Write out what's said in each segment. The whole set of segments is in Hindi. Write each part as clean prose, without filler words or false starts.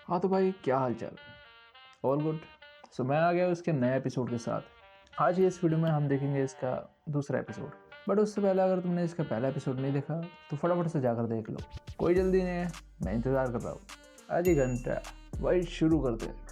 हाँ तो भाई, क्या हाल चाल। All good. सो मैं आ गया उसके नए एपिसोड के साथ। आज इस वीडियो में हम देखेंगे इसका दूसरा एपिसोड। बट उससे पहले अगर तुमने इसका पहला एपिसोड नहीं देखा तो फटाफट से जाकर देख लो। कोई जल्दी नहीं है, मैं इंतज़ार कर रहा हूँ। आज ही घंटा भाई, शुरू करते हैं।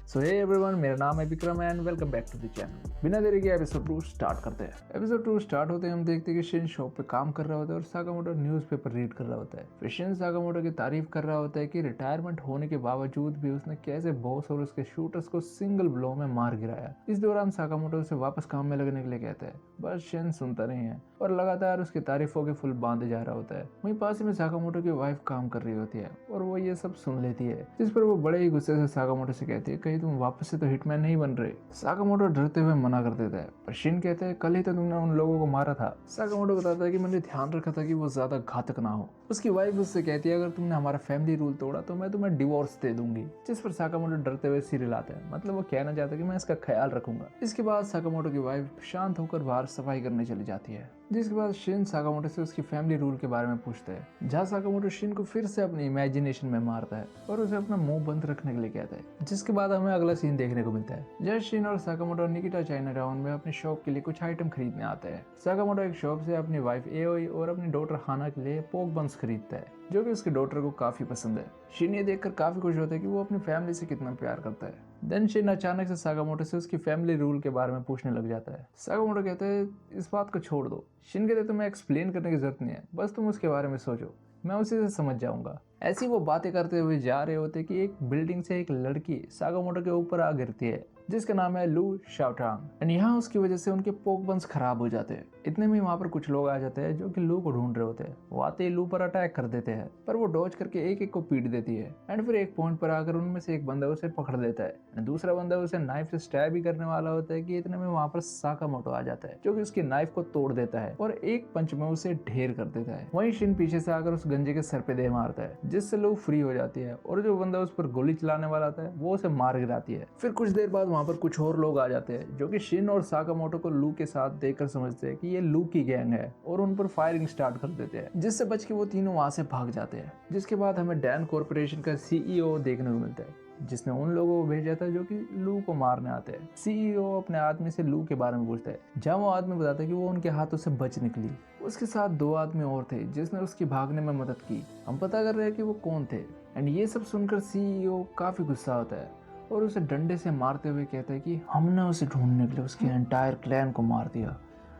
सो हे एवरीवन, मेरा नाम है Vikram and welcome back to the channel. बिना देरी के एपिसोड 2 स्टार्ट करते हैं। एपिसोड 2 स्टार्ट होते हैं हम देखते हैं कि शिन शॉप पे काम कर रहा होता है और साकामोटो न्यूज़पेपर रीड कर रहा होता है। फिर शिन साकामोटो की तारीफ कर रहा होता है कि रिटायरमेंट होने के बावजूद भी उसने कैसे बॉस और उसके शूटर्स को सिंगल ब्लो में मार गिराया। इस दौरान साकामोटो उसे वापस काम में लगने के लिए कहता है, बस शिन सुनता नहीं है और लगातार उसकी तारीफों के फुल बांधे जा रहा होता है। वहीं पास में साकामोटो की वाइफ काम कर रही होती है और वो ये सब सुन लेती है, जिस पर वो बड़े ही गुस्से से साकामोटो से कहती है, कहीं तुम वापस से तो हिटमैन नहीं बन रहे। साकामोटो डरते हुए मना कर देता है, पर शिन कहता है, कल ही तो तुमने उन लोगों को मारा था। साकामोटो बताता है कि मैंने ध्यान रखा था कि वो ज्यादा घातक ना हो। उसकी वाइफ उससे कहती है, अगर तुमने हमारा फैमिली रूल तोड़ा तो मैं तुम्हें डिवोर्स दे दूंगी। जिस पर साकामोटो डरते हुए सिर हिलाता है, मतलब वो कहना चाहता है कि मैं इसका ख्याल रखूंगा। इसके बाद साकामोटो की वाइफ शांत होकर बाहर सफाई करने चली जाती है। जिसके बाद शिन साकामोटो से उसकी फैमिली रूल के बारे में पूछता है, जहाँ साकामोटो शिन को फिर से अपनी इमेजिनेशन में मारता है और उसे अपना मुंह बंद रखने के लिए कहता है। जिसके बाद हमें अगला सीन देखने को मिलता है, जहाँ शिन और साकामोटो निकिता चाइना टाउन में अपनी शॉप के लिए कुछ आइटम खरीदने आते हैं। साकामोटो एक शॉप से अपनी वाइफ एओई और अपनी डॉटर हाना के लिए पोक बंस खरीदता है, जो कि उसकी डॉटर को काफी पसंद है। शिन ये देखकर काफी खुश होता है कि वो अपनी फैमिली से कितना प्यार करता है। देन शिन अचानक से साकामोटो से उसकी फैमिली रूल के बारे में पूछने लग जाता है। साकामोटो कहता है, इस बात को छोड़ दो। शिन कहते, तुम्हें एक्सप्लेन करने की जरूरत नहीं है, बस तुम उसके बारे में सोचो, मैं उसी से समझ जाऊंगा। ऐसी वो बातें करते हुए जा रहे होते कि एक बिल्डिंग से एक लड़की साकामोटो के ऊपर आ गिरती है, जिसका नाम है लू शाओटांग। एंड यहाँ उसकी वजह से उनके पोक बंस खराब हो जाते हैं। इतने में वहाँ पर कुछ लोग आ जाते हैं जो कि लू को ढूंढ रहे होते हैं। वो आते ही लू पर अटैक कर देते हैं, पर वो डॉज करके एक एक को पीट देती है। एंड फिर एक पॉइंट पर आकर उनमें से एक बंदा उसे पकड़ लेता है एंड दूसरा बंदा उसे नाइफ से स्टैब भी करने वाला होता है कि इतने में वहाँ पर साकामोटो आ जाता है, जो कि उसकी नाइफ को तोड़ देता है और एक पंच में उसे ढेर कर देता है। वहीं शिन पीछे से आकर उस गंजे के सर पे दे मारता है, जिससे लू फ्री हो जाती है और जो बंदा उस पर गोली चलाने वाला था वो उसे मार गिराती है। फिर कुछ देर बाद वहाँ पर कुछ और लोग आ जाते हैं, जो कि शिन और साकामोटो को लू के साथ देखकर समझते हैं कि ये लू की गैंग है और उन पर फायरिंग स्टार्ट कर देते हैं, जिससे बच के वो तीनों वहां से भाग जाते हैं। जिसके बाद हमें डैन कॉर्पोरेशन का सीईओ देखने को मिलता है, जिसने उन लोगों को भेजा था जो कि लू को मारने आते हैं। सीईओ अपने आदमी से लू के बारे में पूछता है, जहाँ वो आदमी बताता है कि वो उनके हाथों से बच निकली। उसके साथ दो आदमी और थे जिसने उसकी भागने में मदद की। हम पता कर रहे हैं कि वो कौन थे। एंड ये सब सुनकर सीईओ काफी गुस्सा होता है और उसे डंडे से मारते हुए कहता है कि हमने उसे ढूंढने के लिए उसके एंटायर क्लैन को मार दिया,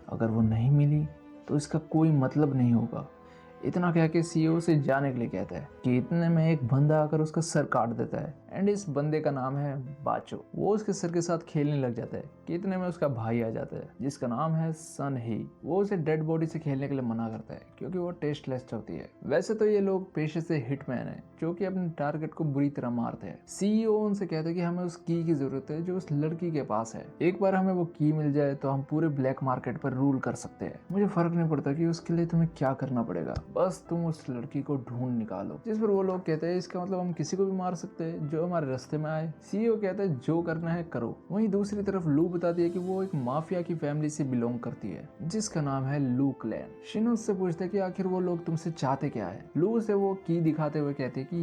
अगर वो नहीं मिली तो इसका कोई मतलब नहीं होगा। इतना कह के सीईओ से जाने के लिए कहता है कि इतने में एक बंदा आकर उसका सर काट देता है। एंड इस बंदे का नाम है बाचो। वो उसके सर के साथ खेलने लग जाता है कि इतने में उसका भाई आ जाता है, जिसका नाम है सन ही। वो उसे डेड बॉडी से खेलने के लिए मना करता है क्योंकि वो टेस्टलेस होती है। वैसे तो ये लोग पेशे से हिटमैन है जो कि अपने टारगेट को बुरी तरह मारते हैं। सीईओ उनसे कहता है कि हमें उस की जरूरत है जो उस लड़की के पास है। एक बार हमें वो की मिल जाए तो हम पूरे ब्लैक मार्केट पर रूल कर सकते हैं। मुझे फर्क नहीं पड़ता कि उसके लिए तुम्हें क्या करना पड़ेगा, बस तुम उस लड़की को ढूंढ निकालो। जिस पर वो लोग कहते हैं, इसका मतलब हम किसी को भी मार सकते हैं जो हमारे रास्ते में आए। सीईओ कहता है, जो करना है करो। वहीं दूसरी तरफ लू बताती है कि वो एक माफिया की फैमिली से बिलोंग करती है, जिसका नाम है लू क्लैन। शिन उससे पूछता है कि आखिर वो लोग तुमसे चाहते क्या है। लू से वो की दिखाते हुए कहते हैं कि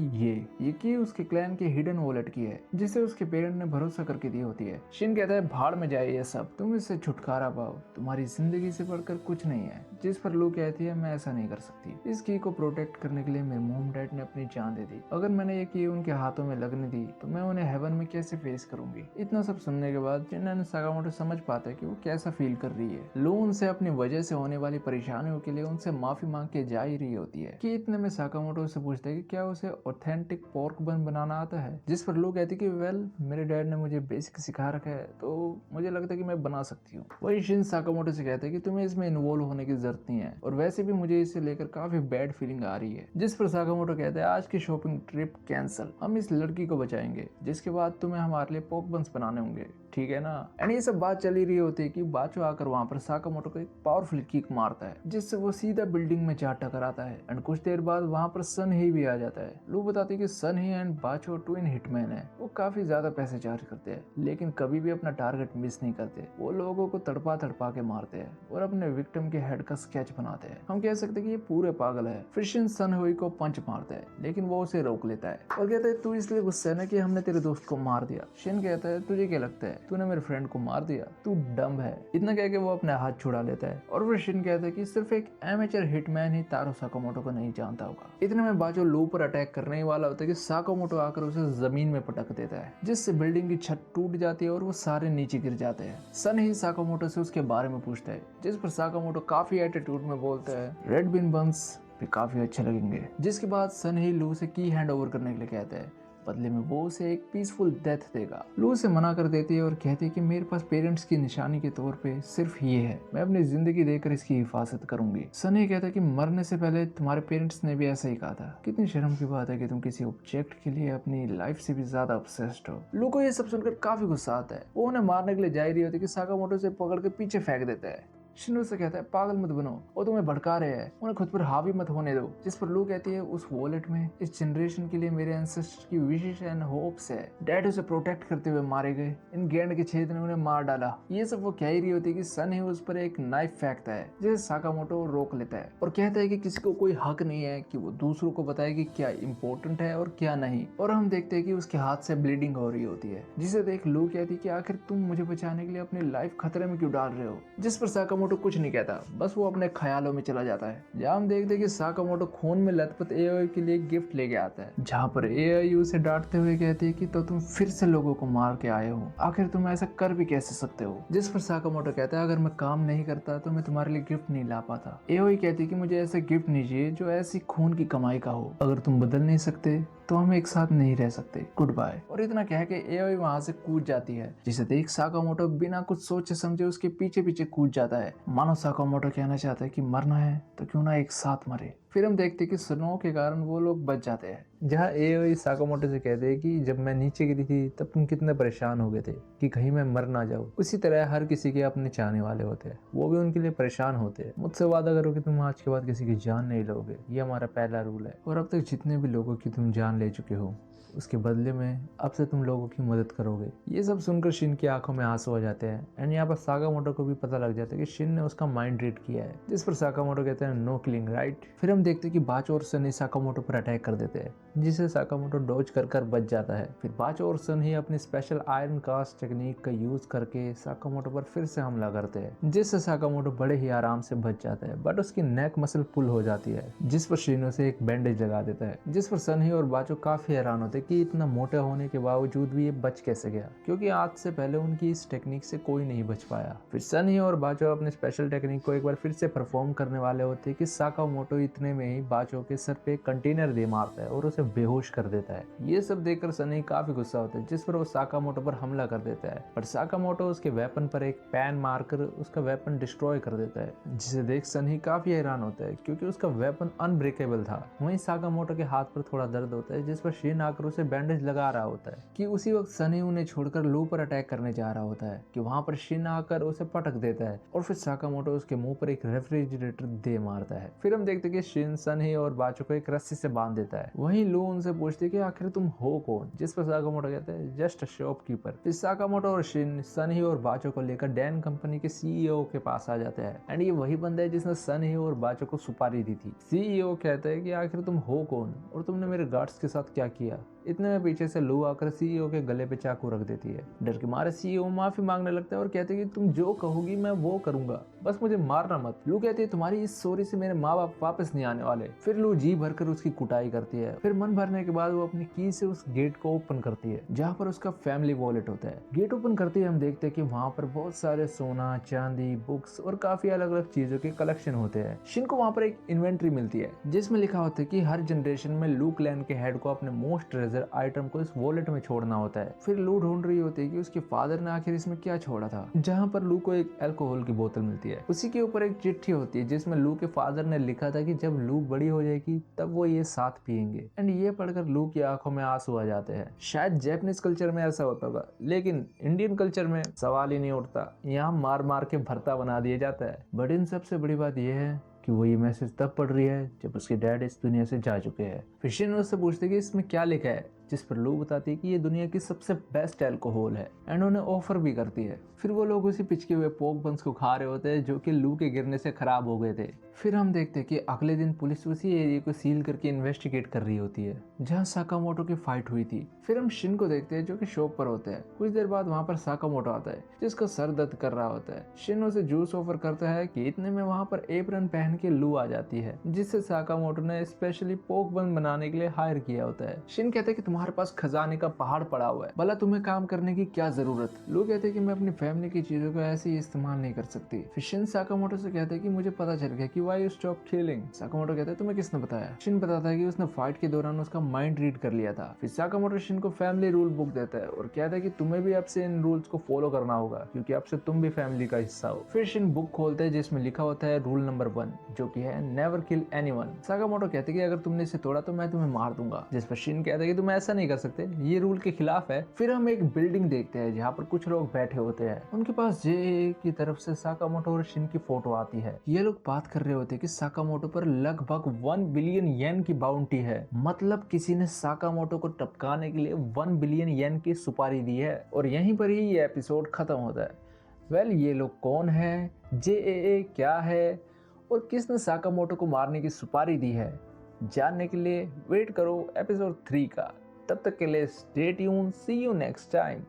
ये की उसके क्लैन के हिडन वॉलेट की है, जिसे उसके पेरेंट ने भरोसा करके दी होती है। शिन कहता है, भाड़ में जाए ये सब, तुम इससे छुटकारा पाओ, तुम्हारी जिंदगी से बढ़कर कुछ नहीं है। जिस पर लू कहती है, मैं ऐसा नहीं कर सकती। इस की को प्रोटेक्ट करने के लिए मेरे मॉम डैड ने अपनी जान दे दी। अगर मैंने ये की उनके हाथों में लगने दी तो मैं उन्हें हेवन में कैसे फेस करूंगी। इतना सब सुनने के बाद जिन्ना साकामोटो समझ पाता है कि वो कैसा फील कर रही है। लू उनसे अपनी वजह से होने वाली परेशानियों के लिए उनसे माफी मांग के जा ही रही होती है कि इतने में साकामोटो से पूछता है कि क्या उसे ऑथेंटिक पोर्क बन बनाना आता है। जिस पर लू कहती है कि वेल, मेरे डैड ने मुझे बेसिक सिखा रखा है तो मुझे लगता है कि मैं बना सकती हूँ। वही शिन साकामोटो से कहता है कि तुम्हें इसमें इन्वॉल्व होने की जरूरत नहीं है, और वैसे भी मुझे इसे लेकर काफी बैड फीलिंग आ रही है। जिस पर साकामोटो कहता है, आज की शॉपिंग ट्रिप कैंसिल, हम इस लड़की को बचाएंगे, जिसके बाद तुम्हें हमारे लिए पोक बंस बनाने होंगे। ठीक है ना। एंड ये सब बात चली रही होती है कि बाचो आकर वहाँ पर साकामोटो को एक पावरफुल किक मारता है जिससे वो सीधा बिल्डिंग में जा टकराता है। एंड कुछ देर बाद वहाँ पर सन ही भी आ जाता है। लू बताती है कि सन ही एंड बाचो ट्विन हिटमैन है। वो काफी ज्यादा पैसे चार्ज करते हैं लेकिन कभी भी अपना टारगेट मिस नहीं करते। वो लोगों को तड़पा तड़पा के मारते हैं और अपने विक्टिम के हेड का स्केच बनाते हैं। हम कह सकते हैं कि ये पूरे पागल है। फिर शिन सन हुई को पंच मारता है लेकिन वो उसे रोक लेता है और कहता है तू इसलिए गुस्सा है ना कि हमने तेरे दोस्त को मार दिया। शिन कहता है तुझे क्या लगता है तूने मेरे फ्रेंड को मार दिया, तू डम है। इतना कह के वो अपने हाथ छुड़ा लेता है और फिर शिन कहता है कि सिर्फ एक एमेचर हिटमैन ही तारो साकामोटो को नहीं जानता होगा। इतने में बाचो लू पर अटैक करने ही वाला होता है कि साकामोटो आकर उसे जमीन में पटक देता है जिससे बिल्डिंग की छत टूट जाती है और वो सारे नीचे गिर जाते हैं। सन ही साकामोटो से उसके बारे में पूछता है जिस पर साकामोटो काफी एटीट्यूड में बोलता है रेड बीन बंस भी काफी अच्छे लगेंगे। जिसके बाद सन ही लू से की हैंड ओवर करने के लिए कहता है, बदले में वो उसे एक पीसफुल डेथ देगा। लू उसे मना कर देती है और कहती है कि मेरे पास पेरेंट्स की निशानी के तौर पे सिर्फ ये है, मैं अपनी जिंदगी देकर इसकी हिफाजत करूंगी। सनी कहता है कि मरने से पहले तुम्हारे पेरेंट्स ने भी ऐसा ही कहा था। कितनी शर्म की बात है कि तुम किसी ऑब्जेक्ट के लिए अपनी लाइफ से भी ज्यादा ऑब्सेस्ड हो। लू को ये सब सुनकर काफी गुस्सा आता है। वो उन्हें मारने के लिए जा रही होती है कि साकामोटो से पकड़ के पीछे फेंक देता है। शिन से कहता है पागल मत बनो, वो तुम्हें भड़का रहे हैं, उन्हें खुद पर हावी मत होने दो। जिस पर लू कहती है उस वॉलेट में इस जनरेशन के लिए मेरे एंसेस्टर की विशेष एंड होप्स है। डैड उसे प्रोटेक्ट करते हुए मारे गए, इन गैंड के छेद ने उन्हें मार डाला। ये सब वो कह ही रही होती है कि सन ही उस पर एक नाइफ फेंकता है जिसे साकामोटो रोक लेता है और कहता है कि किसी को कोई हक नहीं है कि वो दूसरों को बताए कि क्या इम्पोर्टेंट है और क्या नहीं। और हम देखते हैं कि उसके हाथ से ब्लीडिंग हो रही होती है जिसे देख लू कहती है कि आखिर तुम मुझे बचाने के लिए अपनी लाइफ खतरे में क्यों डाल रहे हो। जिस पर साकामोटो कुछ नहीं कहता, बस वो अपने ख्यालों में चला जाता है। जहाँ हम देखते हैं कि साकामोटो खून में लथपथ एओई के लिए गिफ्ट लेके आता है जहाँ पर एओई उसे डांटते हुए कहती है कि तो तुम फिर से लोगों को मार के आए हो, आखिर तुम ऐसा कर भी कैसे सकते हो। जिस पर साकामोटो कहता है अगर मैं काम नहीं करता तो मैं तुम्हारे लिए गिफ्ट नहीं ला पाता। एओई कहती है कि मुझे ऐसा गिफ्ट नहीं चाहिए जो ऐसी खून की कमाई का हो, अगर तुम बदल नहीं सकते तो हम एक साथ नहीं रह सकते, गुड बाय। और इतना कह के एओई वहां से कूद जाती है जिसे देख साकामोटो बिना कुछ सोचे समझे उसके पीछे पीछे कूद जाता है। मानो साकामोटो कहना चाहता है कि मरना है तो क्यों ना एक साथ मरे। फिर हम देखते हैं कि स्नो के कारण वो लोग बच जाते हैं। जहाँ एओई साकामोटो से कहते हैं कि जब मैं नीचे गिरी थी तब तुम कितने परेशान हो गए थे कि कहीं मैं मर ना जाऊं। उसी तरह हर किसी के अपने चाहने वाले होते हैं, वो भी उनके लिए परेशान होते हैं। मुझसे वादा करो कि तुम आज के बाद किसी की जान नहीं लोगे, ये हमारा पहला रूल है। और अब तक जितने भी लोगों की तुम जान ले चुके हो उसके बदले में अब से तुम लोगों की मदद करोगे। ये सब सुनकर शिन की आंखों में आंसू आ जाते हैं एंड यहाँ पर साकामोटो को भी पता लग जाता है कि शिन ने उसका माइंड रीड किया है। जिस पर साकामोटो कहते हैं नो किलिंग राइट। फिर हम देखते हैं कि बाचो और सन ही साकामोटो पर अटैक कर देते हैं जिसे साकामोटो डॉज कर बच जाता है। फिर बाचो और सन ही अपनी स्पेशल आयरन कास्ट टेक्निक का यूज करके साकामोटो पर फिर से हमला करते हैं जिससे साकामोटो बड़े ही आराम से बच जाता है बट उसकी नेक मसल पुल हो जाती है जिस पर शिन उसे एक बैंडेज लगा देता है। जिस पर सन ही और बाचो काफी हैरान होते कि इतना मोटा होने के बावजूद भी ये बच कैसे गया, क्योंकि आज से पहले उनकी इस टेक्निक से कोई नहीं बच पाया। फिर सन ही और बाचो अपने स्पेशल टेक्निक को एक बार फिर से परफॉर्म करने वाले होते कि साकामोटो इतने में ही बाचो के सर पे कंटेनर दे मारता है और उसे बेहोश कर देता है। ये सब देखकर सनी काफी गुस्सा होता है जिस पर वो साकामोटो पर हमला कर देता है पर साकामोटो उसके वेपन पर एक पैन मारकर उसका वेपन डिस्ट्रॉय कर देता है जिसे देख सनी काफी हैरान होता है क्योंकि उसका वेपन अनब्रेकेबल था। वहीं साकामोटो के हाथ पर थोड़ा दर्द होता है जिस पर शिन आकर उसे बैंडेज लगा रहा होता है कि उसी वक्त सनी उन्हें छोड़कर लू पर अटैक करने जा रहा होता है कि वहां पर शिन आकर उसे पटक देता है और फिर साकामोटो उसके मुंह पर एक रेफ्रिजरेटर दे मारता है। फिर हम देखते हैं कि शिन सनी और बाचो को एक रस्सी से बांध देता है। वहीं लू उनसे पूछती है कि आखिर तुम हो कौन, जिस पर साकामोटो कहता है जस्ट अ शॉपकीपर। फिर साकामोटो और शिन सनी और बाचो को लेकर डैन कंपनी के सीईओ के पास आ जाते हैं एंड ये वही बंदा है जिसने सनी और बाचो को सुपारी दी थी। सीईओ कहता है कि आखिर तुम हो कौन और तुमने मेरे गार्ड्स के साथ क्या किया। इतने में पीछे से लू आकर सीईओ के गले पे चाकू रख देती है। डर के मारे सीईओ माफी मांगने लगता है और कहते हैं कि तुम जो कहोगी मैं वो करूंगा, बस मुझे मारना मत। लू कहती है तुम्हारी इस सॉरी से मेरे माँ बाप वापस नहीं आने वाले। फिर लू जी भरकर उसकी कुटाई करती है। फिर मन भरने के बाद वो अपनी की से उस गेट को ओपन करती है जहाँ पर उसका फैमिली वॉलेट होता है। गेट ओपन करते ही हम देखते हैं कि वहाँ पर बहुत सारे सोना, चांदी, बुक्स और काफी अलग अलग चीजों के कलेक्शन होते हैं। शिन को वहाँ पर एक इन्वेंट्री मिलती है जिसमें लिखा होता है कि हर जनरेशन में लू क्लैन के हेड को अपने मोस्ट ट्रेजर आइटम को इस वॉलेट में छोड़ना होता है। फिर लू ढूंढ रही होती है कि उसके फादर ने आखिर इसमें क्या छोड़ा था, जहाँ पर लू को एक अल्कोहल की बोतल मिलती है। उसी के ऊपर एक चिट्ठी होती है जिसमें लू के फादर ने लिखा था कि जब लू बड़ी हो जाएगी तब वो ये साथ पियेंगे। एंड ये पढ़कर लू की आंखों में आंसू आ जाते हैं। शायद जापानीज कल्चर में ऐसा होता होगा, लेकिन इंडियन कल्चर में सवाल ही नहीं उठता। यहाँ मार मार के भरता बना दिया जाता है। बट इन सबसे बड़ी बात यह है कि वो ये मैसेज तब पढ़ रही है जब उसके डैड इस दुनिया से जा चुके हैं। फिर शिन उससे पूछते कि इसमें क्या लिखा है, जिस पर लू बताती है कि ये दुनिया की सबसे बेस्ट अल्कोहल है एंड उन्हें ऑफर भी करती है। फिर वो लोग उसी पिचके हुए पोक बंस को खा रहे होते हैं जो कि लू के गिरने से खराब हो गए थे। फिर हम देखते हैं कि अगले दिन पुलिस उसी एरिया को सील करके इन्वेस्टिगेट कर रही होती है जहाँ साकामोटो की फाइट हुई थी। फिर हम शिन को देखते हैं जो कि शॉप पर होता है। कुछ देर बाद वहाँ पर साकामोटो आता है जिसका सर दर्द कर रहा होता है। शिन उसे जूस ऑफर करता है कि इतने में वहाँ पर एप्रन पहन के लू आ जाती है जिससे साकामोटो ने स्पेशली पोक बन बनाने के लिए हायर किया होता है। शिन कहते हैं कि तुम्हारे पास खजाने का पहाड़ पड़ा हुआ है, भला तुम्हें काम करने की क्या जरूरत। लू कहते हैं कि मैं अपनी फैमिली की चीजों को ऐसे ही इस्तेमाल नहीं कर सकती। फिर शिन साकामोटो से कहते हैं कि मुझे पता चल गया कि why you stop killing. Sakamoto कहता है तुम्हें किसने बताया। शिन बताता है कि उसने फाइट के दौरान उसका माइंड रीड कर लिया था। फिर साकामोटो शिन को फैमिली रूल बुक देता है और कहता है कि तुम्हें भी अब से इन रूल्स को फॉलो करना होगा क्योंकि अब से तुम भी फैमिली का हिस्सा हो। फिर शिन बुक खोलते हैं जिसमें लिखा होता है रूल नंबर 1 जो कि है नेवर किल एनीवन। साकामोटो कहते हैं कि अगर तुमने इसे तोड़ा तो मैं तुम्हें मार दूंगा, जिस पर शिन कहता है कि तुम ऐसा नहीं कर सकते, ये रूल के खिलाफ है। फिर हम एक बिल्डिंग देखते हैं जहाँ पर कुछ लोग बैठे होते हैं। उनके पास जे की तरफ से साकामोटो और शिन की फोटो आती है। ये लोग बात कर रहे होते हैं कि साकामोटो पर लगभग 1 बिलियन येन की बाउंटी है। मतलब किसी ने साकामोटो को टपकाने के लिए 1 बिलियन येन की सुपारी दी है। और यहीं पर ही ये एपिसोड खत्म होता है। वेल, ये लोग कौन है, जे क्या है और किसने साकामोटो को मारने की सुपारी दी है, जानने के लिए वेट करो एपिसोड 3 का। तब तक के लिए stay tune, see you next time.